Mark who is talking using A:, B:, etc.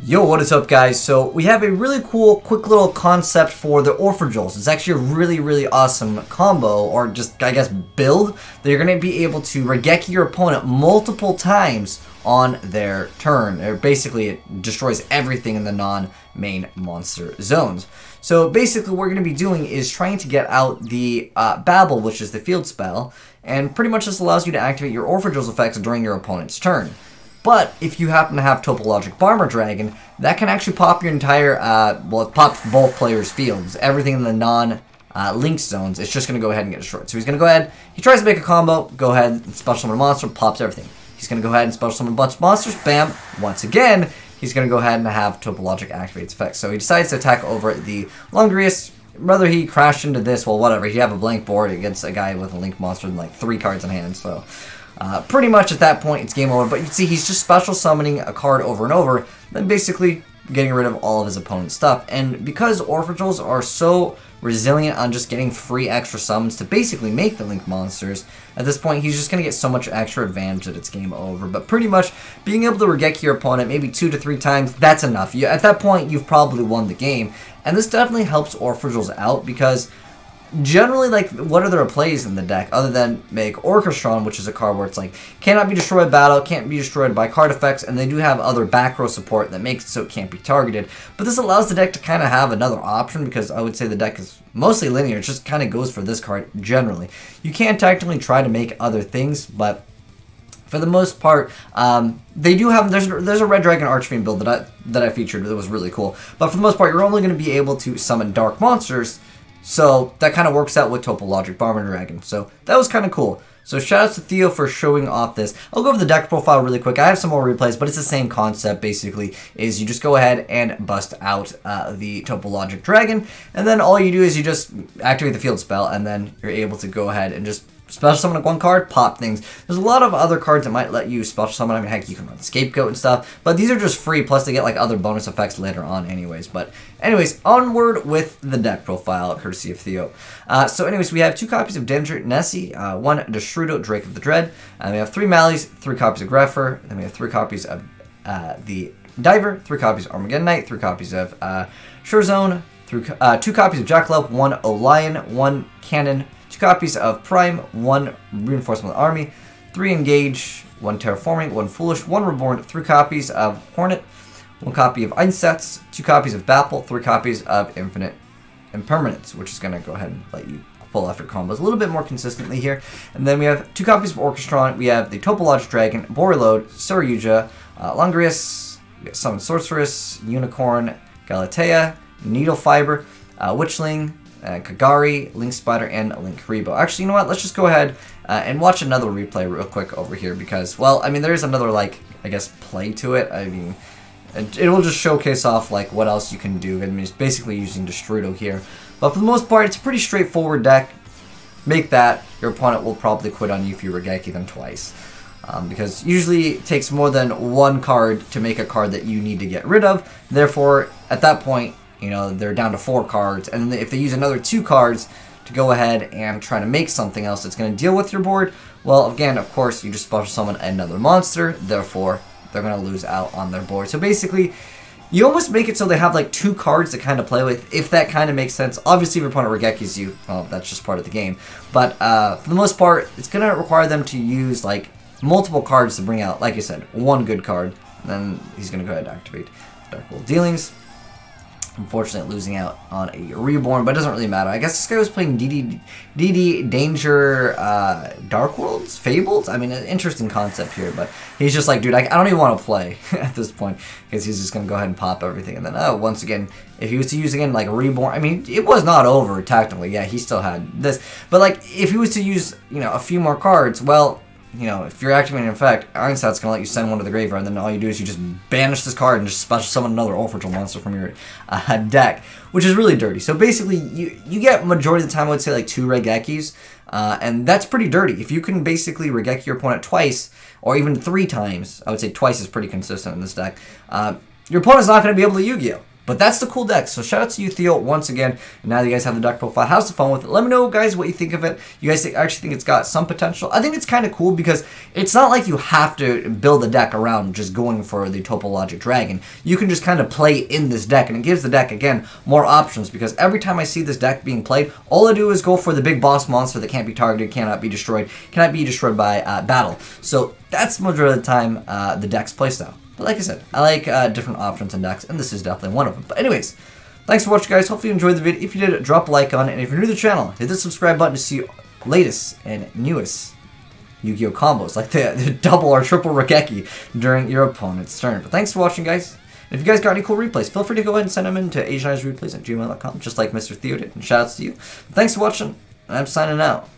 A: Yo, what is up, guys? So we have a really cool, quick little concept for the Orpehgels. It's actually a really awesome combo, or just, I guess, build, that you're going to be able to Regeki your opponent multiple times on their turn. Basically, it destroys everything in the non-main monster zones. So basically what we're going to be doing is trying to get out the Babble, which is the field spell, and pretty much this allows you to activate your Orpehgel's effects during your opponent's turn. But if you happen to have Topologic YGOPRO, that can actually pop your entire, well, it pops both players' fields. Everything in the non-link zones, it's just going to go ahead and get destroyed. So he's going to go ahead, he tries to make a combo, go ahead and special summon a monster, pops everything. He's going to go ahead and special summon a bunch of monsters, bam, once again, he's going to go ahead and have Topologic activates effects. So he decides to attack over the Lungrius. Whether he crashed into this, well, whatever, he'd have a blank board against a guy with a link monster and like 3 cards in hand, so... pretty much at that point, it's game over, but you see he's just special summoning a card over and over, then basically getting rid of all of his opponent's stuff. And because Orpehgels are so resilient on just getting free extra summons to basically make the link monsters, at this point he's just going to get so much extra advantage that it's game over. But pretty much being able to Regeki your opponent maybe 2 to 3 times, that's enough. At that point, you've probably won the game. And this definitely helps Orpehgels out because... generally, like, what are their plays in the deck other than make Orchestron, which is a card where it's like, cannot be destroyed by battle, can't be destroyed by card effects, and they do have other back row support that makes it so it can't be targeted. But this allows the deck to kind of have another option because I would say the deck is mostly linear. It just kind of goes for this card generally. You can technically try to make other things, but for the most part, they do have, there's a Red Dragon Archfiend build that I featured that was really cool. But for the most part, you're only going to be able to summon dark monsters. So that kind of works out with Topologic YGOPRO. So that was kind of cool. So shout out to Theo for showing off this. I'll go over the deck profile really quick. I have some more replays, but it's the same concept basically. Is you just go ahead and bust out the Topologic Dragon, and then all you do is you just activate the field spell, and then you're able to go ahead and just special summon one card, pop things. There's a lot of other cards that might let you special summon. I mean, heck, you can run Scapegoat and stuff, but these are just free, plus they get like other bonus effects later on anyways. But anyways, onward with the deck profile, courtesy of Theo. So anyways, we have 2 copies of Danger Nessie, 1 Destrudo, Drake of the Dread, and we have 3 Malleys, 3 copies of Grepher, then we have 3 copies of the Diver, 3 copies of Armageddon Knight, 3 copies of Sure Zone, 2 copies of Jackalope, 1 Olion, 1 Cannon, 2 copies of Prime, 1 Reinforcement Army, 3 Engage, 1 Terraforming, 1 Foolish, 1 Reborn, 3 copies of Hornet, 1 copy of Einsatz, 2 copies of Baffle, 3 copies of Infinite Impermanence, which is going to go ahead and let you pull off your combos a little bit more consistently here. And then we have 2 copies of Orchestron, we have the Topologic Dragon, Borilode, Saryuja, Lungrius, we have Summon Sorceress, Unicorn, Galatea, Needle Fiber, Witchling, Kagari, Link Spider, and Link Rebo. Actually, you know what? Let's just go ahead and watch another replay real quick over here because, well, I mean, there is another, like, I guess, play to it. I mean, it will just showcase off, like, what else you can do. I mean, it's basically using Destrudo here. But for the most part, it's a pretty straightforward deck. Make that. Your opponent will probably quit on you if you Regeki them twice. Because usually it takes more than 1 card to make a card that you need to get rid of. Therefore, at that point, you know, they're down to 4 cards, and if they use another 2 cards to go ahead and try to make something else that's going to deal with your board, well, again, of course, you just special summon another monster, therefore, they're going to lose out on their board. So basically, you almost make it so they have like 2 cards to kind of play with, if that kind of makes sense. Obviously, if your opponent Regekis you, well, that's just part of the game. But for the most part, it's going to require them to use like multiple cards to bring out, like I said, 1 good card. And then he's going to go ahead and activate Dark World Dealings. Unfortunately, losing out on a Reborn, but it doesn't really matter. I guess this guy was playing DD Danger Dark Worlds? Fabled? I mean, an interesting concept here, but he's just like, dude, I don't even want to play at this point, because he's just going to go ahead and pop everything. And then, once again, if he was to use again, like, Reborn, I mean, it was not over, technically. Yeah, he still had this. But, like, if he was to use, you know, a few more cards, well... you know, if you're activating an effect, Einsat's going to let you send one to the graveyard, and then all you do is you just banish this card and just special summon another Orpehgel monster from your deck, which is really dirty. So basically, you get majority of the time, I would say, like 2 Regekis, and that's pretty dirty. If you can basically Regeki your opponent twice, or even 3 times, I would say twice is pretty consistent in this deck, your opponent's not going to be able to Yu-Gi-Oh! But that's the cool deck. So shout out to you, Theo, once again. And now that you guys have the deck profile, have some fun with it. Let me know, guys, what you think of it. You guys actually think it's got some potential? I think it's kind of cool because it's not like you have to build a deck around just going for the Topologic Dragon. You can just kind of play in this deck, and it gives the deck, again, more options, because every time I see this deck being played, all I do is go for the big boss monster that can't be targeted, cannot be destroyed by battle. So that's majority of the time the deck's playstyle. But like I said, I like different options in decks, and this is definitely one of them. But anyways, thanks for watching, guys. Hopefully you enjoyed the video. If you did, drop a like on it. And if you're new to the channel, hit the subscribe button to see latest and newest Yu-Gi-Oh! Combos, like the double or triple Regeki during your opponent's turn. But thanks for watching, guys. And if you guys got any cool replays, feel free to go ahead and send them in to AzneyesReplays@gmail.com, just like Mr. Theo did. And shout outs to you. But thanks for watching, and I'm signing out.